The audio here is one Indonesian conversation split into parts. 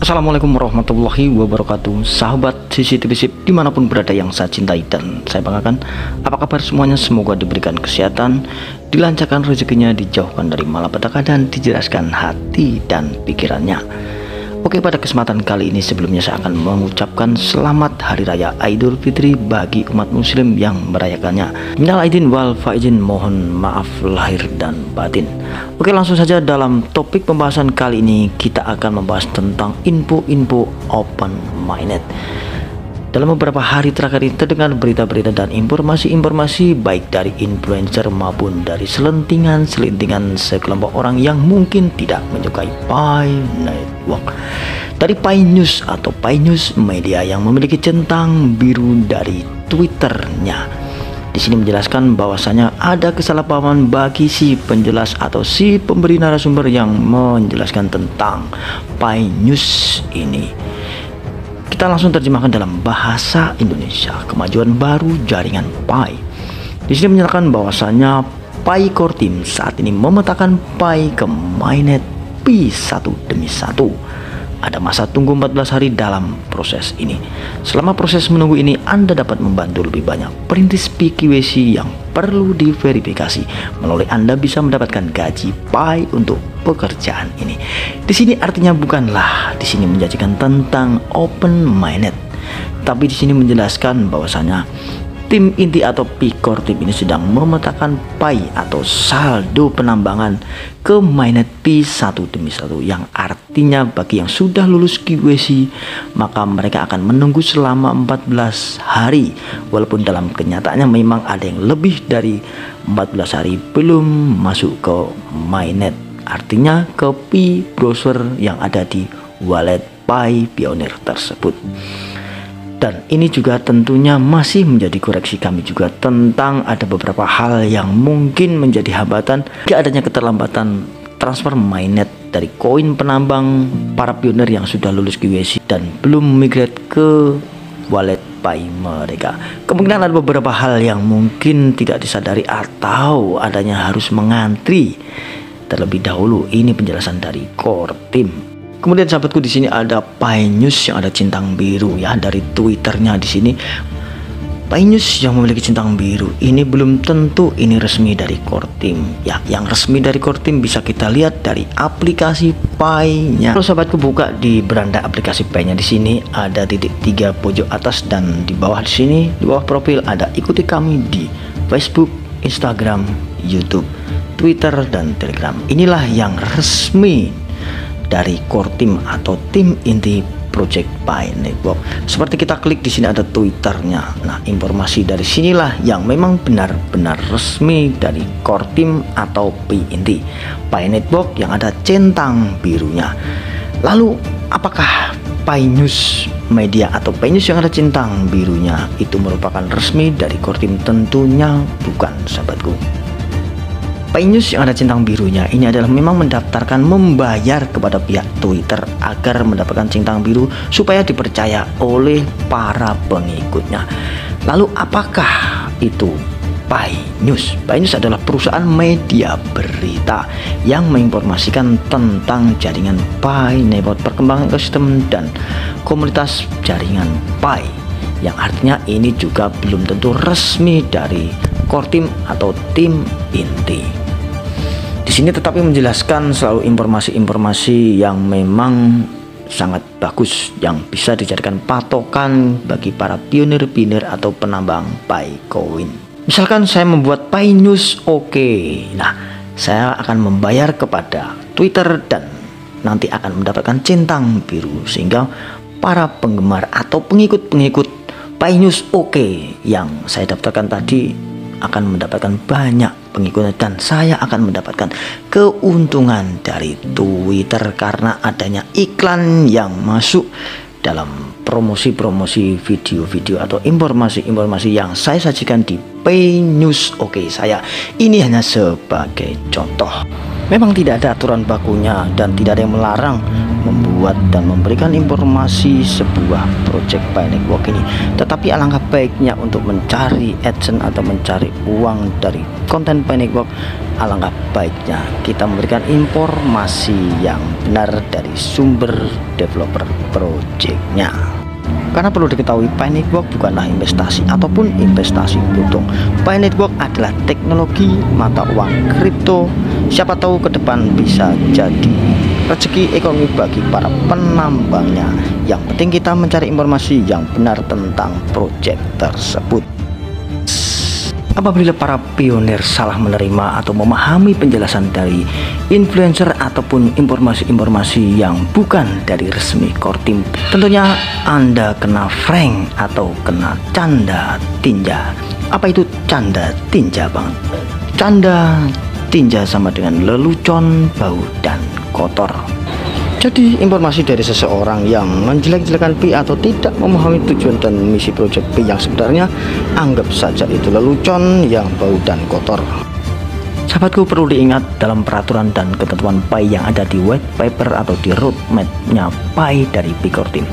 Assalamualaikum warahmatullahi wabarakatuh. Sahabat CCTV Sip dimanapun berada yang saya cintai dan saya banggakan, apa kabar semuanya? Semoga diberikan kesehatan, dilancarkan rezekinya, dijauhkan dari malapetaka dan dijelaskan hati dan pikirannya. Oke, pada kesempatan kali ini sebelumnya saya akan mengucapkan selamat Hari Raya Idul Fitri bagi umat muslim yang merayakannya. Minal aidin wal faizin, mohon maaf lahir dan batin. Oke, langsung saja dalam topik pembahasan kali ini kita akan membahas tentang info-info open minded. Dalam beberapa hari terakhir ini terdengar berita-berita dan informasi-informasi baik dari influencer maupun dari selentingan sekelompok orang yang mungkin tidak menyukai Pi Network. Dari Pi News atau Pi News Media yang memiliki centang biru dari Twitternya. Di sini menjelaskan bahwasanya ada kesalahpahaman bagi si penjelas atau si pemberi narasumber yang menjelaskan tentang Pi News ini. Kita langsung terjemahkan dalam bahasa Indonesia. Kemajuan baru jaringan Pi. Di sini menyatakan bahwasanya Pi Core Team saat ini memetakan Pi ke mainnet Pi satu demi satu. Ada masa tunggu 14 hari dalam proses ini. Selama proses menunggu ini, Anda dapat membantu lebih banyak perintis PQWC yang perlu diverifikasi. Melalui Anda bisa mendapatkan gaji Pi untuk pekerjaan ini. Di sini artinya bukanlah di sini menjanjikan tentang open minded, tapi di sini menjelaskan bahwasanya tim inti atau Pi Core Team ini sedang memetakan Pi atau saldo penambangan ke mainnet Pi satu demi satu, yang artinya bagi yang sudah lulus QWC maka mereka akan menunggu selama 14 hari, walaupun dalam kenyataannya memang ada yang lebih dari 14 hari belum masuk ke mainnet, artinya ke Pi browser yang ada di wallet Pi Pioneer tersebut. Dan ini juga tentunya masih menjadi koreksi kami juga tentang ada beberapa hal yang mungkin menjadi hambatan jika adanya keterlambatan transfer mainnet dari koin penambang para pionir yang sudah lulus QWC dan belum migrate ke wallet Pi mereka. Kemungkinan ada beberapa hal yang mungkin tidak disadari atau adanya harus mengantri terlebih dahulu. Ini penjelasan dari Core Team. Kemudian sahabatku, di sini ada Pi News yang ada centang biru ya dari Twitternya. Di sini Pi News yang memiliki centang biru ini belum tentu ini resmi dari Core Team ya. Yang resmi dari Core Team bisa kita lihat dari aplikasi Pi-nya. Kalau sahabatku buka di beranda aplikasi Pi-nya, di sini ada titik 3 pojok atas dan di bawah, di sini di bawah profil ada ikuti kami di Facebook, Instagram, YouTube, Twitter dan Telegram. Inilah yang resmi dari Core Team atau tim inti Project Pi Network. Seperti kita klik di sini ada Twitternya. Nah, informasi dari sinilah yang memang benar-benar resmi dari Core Team atau Pi inti Pi Network yang ada centang birunya. Lalu apakah Pi News Media atau Pi News yang ada centang birunya itu merupakan resmi dari Core Team? Tentunya bukan, sahabatku. Pi News yang ada centang birunya ini adalah memang mendaftarkan membayar kepada pihak Twitter agar mendapatkan centang biru supaya dipercaya oleh para pengikutnya. Lalu apakah itu Pi News? Pi News adalah perusahaan media berita yang menginformasikan tentang jaringan Pi Network, perkembangan ekosistem dan komunitas jaringan Pi, yang artinya ini juga belum tentu resmi dari Core Team atau tim inti. Di sini tetapi menjelaskan selalu informasi-informasi yang memang sangat bagus yang bisa dijadikan patokan bagi para pionir-pionir atau penambang Pi Coin. Misalkan saya membuat Pi News, oke. Nah, saya akan membayar kepada Twitter dan nanti akan mendapatkan centang biru sehingga para penggemar atau pengikut-pengikut Pi News oke yang saya daftarkan tadi akan mendapatkan banyak pengikut dan saya akan mendapatkan keuntungan dari Twitter karena adanya iklan yang masuk dalam promosi-promosi video-video atau informasi-informasi yang saya sajikan di Pi News oke saya. Ini hanya sebagai contoh. Memang tidak ada aturan bakunya dan tidak ada yang melarang membuat dan memberikan informasi sebuah project Pi Network ini. Tetapi alangkah baiknya untuk mencari adsense atau mencari uang dari konten Pi Network, alangkah baiknya kita memberikan informasi yang benar dari sumber developer projectnya. Karena perlu diketahui, Pi Network bukanlah investasi ataupun investasi bodong. Pi Network adalah teknologi mata uang kripto. Siapa tahu ke depan bisa jadi rezeki ekonomi bagi para penambangnya. Yang penting kita mencari informasi yang benar tentang proyek tersebut. Apabila para pionir salah menerima atau memahami penjelasan dari influencer ataupun informasi-informasi yang bukan dari resmi core team, tentunya Anda kena prank atau kena canda tinja. Apa itu canda tinja, Bang? Canda tinja sama dengan lelucon, bau, dan kotor. Jadi informasi dari seseorang yang menjelek-jelekan Pi atau tidak memahami tujuan dan misi proyek Pi yang sebenarnya, anggap saja itu lelucon yang bau dan kotor. Sahabatku, perlu diingat dalam peraturan dan ketentuan Pi yang ada di white paper atau di roadmap-nya Pi dari Pi Core Team,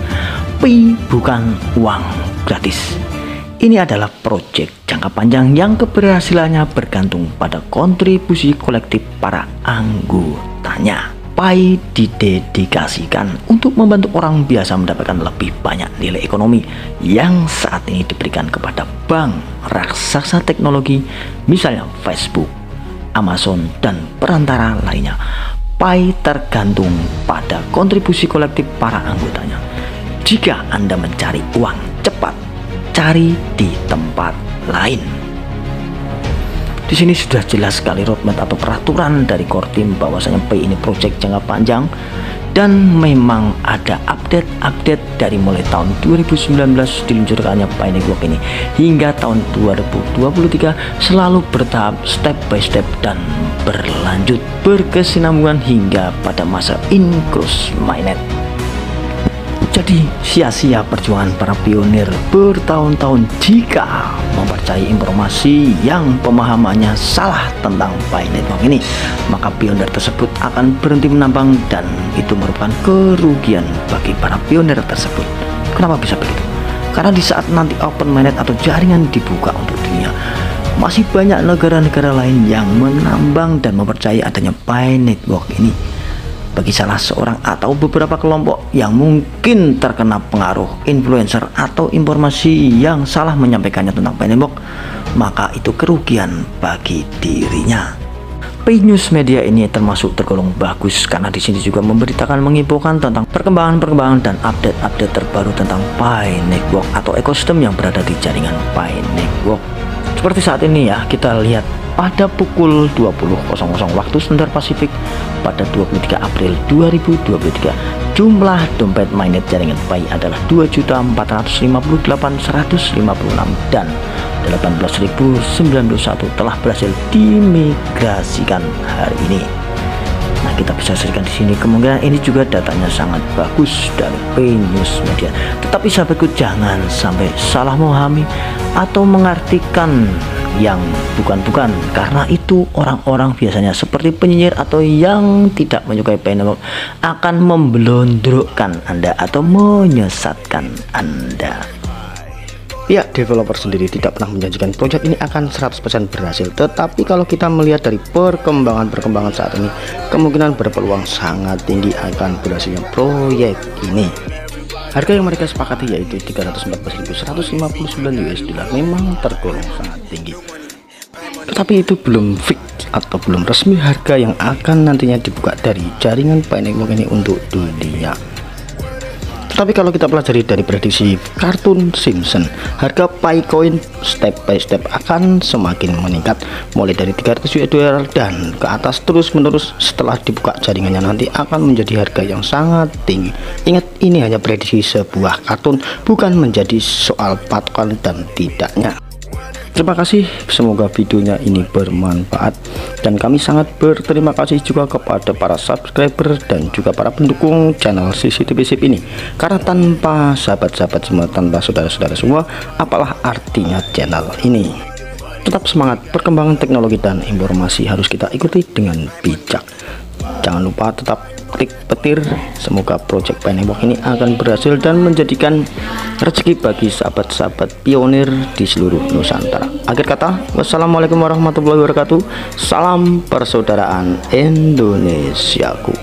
Pi bukan uang gratis. Ini adalah proyek jangka panjang yang keberhasilannya bergantung pada kontribusi kolektif para anggotanya. Pi didedikasikan untuk membantu orang biasa mendapatkan lebih banyak nilai ekonomi yang saat ini diberikan kepada bank raksasa teknologi, misalnya Facebook, Amazon, dan perantara lainnya. Pi tergantung pada kontribusi kolektif para anggotanya. Jika Anda mencari uang cepat, cari di tempat lain. Di sini sudah jelas sekali roadmap atau peraturan dari core team bahwasanya Pi ini proyek jangka panjang, dan memang ada update dari mulai tahun 2019 diluncurkannya Pi Network ini hingga tahun 2023, selalu bertahap, step by step, dan berlanjut berkesinambungan hingga pada masa inclusive mainnet. Jadi sia-sia perjuangan para pionir bertahun-tahun jika mempercayai informasi yang pemahamannya salah tentang Pi Network ini. Maka pionir tersebut akan berhenti menambang dan itu merupakan kerugian bagi para pionir tersebut. Kenapa bisa begitu? Karena di saat nanti open mainnet atau jaringan dibuka untuk dunia, masih banyak negara-negara lain yang menambang dan mempercayai adanya Pi Network ini. Bagi salah seorang atau beberapa kelompok yang mungkin terkena pengaruh influencer atau informasi yang salah menyampaikannya tentang Pi Network, maka itu kerugian bagi dirinya. Pi News Media ini termasuk tergolong bagus karena di sini juga memberitakan, menginfokan tentang perkembangan dan update terbaru tentang Pi Network atau ekosistem yang berada di jaringan Pi Network. Seperti saat ini ya, kita lihat pada pukul 20.00 waktu Selandia Pasifik pada 23 April 2023, jumlah dompet mainnet jaringan Pi adalah 2.458.156 dan 18.091 telah berhasil dimigrasikan hari ini. Nah, kita bisa saksikan di sini, kemungkinan ini juga datanya sangat bagus dari Pi News Media. Tetapi sahabatku, jangan sampai salah memahami atau mengartikan yang bukan-bukan, karena itu orang-orang biasanya seperti penyinyir atau yang tidak menyukai Pi Network akan memblondrokkan Anda atau menyesatkan Anda. Pihak developer sendiri tidak pernah menjanjikan proyek ini akan 100% berhasil, tetapi kalau kita melihat dari perkembangan saat ini, kemungkinan berpeluang sangat tinggi akan berhasilnya proyek ini. Harga yang mereka sepakati yaitu 314.159 US dollar memang tergolong sangat tinggi, tetapi itu belum fix atau belum resmi harga yang akan nantinya dibuka dari jaringan Pi Network ini untuk dunia. Tetapi kalau kita pelajari dari prediksi kartun Simpson, harga Pi Coin step by step akan semakin meningkat mulai dari 300 US dollar dan ke atas terus menerus. Setelah dibuka jaringannya nanti akan menjadi harga yang sangat tinggi. Ingat, ini hanya prediksi sebuah kartun, bukan menjadi soal patokan dan tidaknya. Terima kasih, semoga videonya ini bermanfaat, dan kami sangat berterima kasih juga kepada para subscriber dan juga para pendukung channel CCTV Sip ini, karena tanpa sahabat-sahabat semua, tanpa saudara-saudara semua, apalah artinya channel ini. Tetap semangat, perkembangan teknologi dan informasi harus kita ikuti dengan bijak. Jangan lupa tetap klik petir. Semoga project Pinewalk ini akan berhasil dan menjadikan rezeki bagi sahabat-sahabat pionir di seluruh Nusantara. Akhir kata, wassalamualaikum warahmatullahi wabarakatuh. Salam persaudaraan Indonesiaku.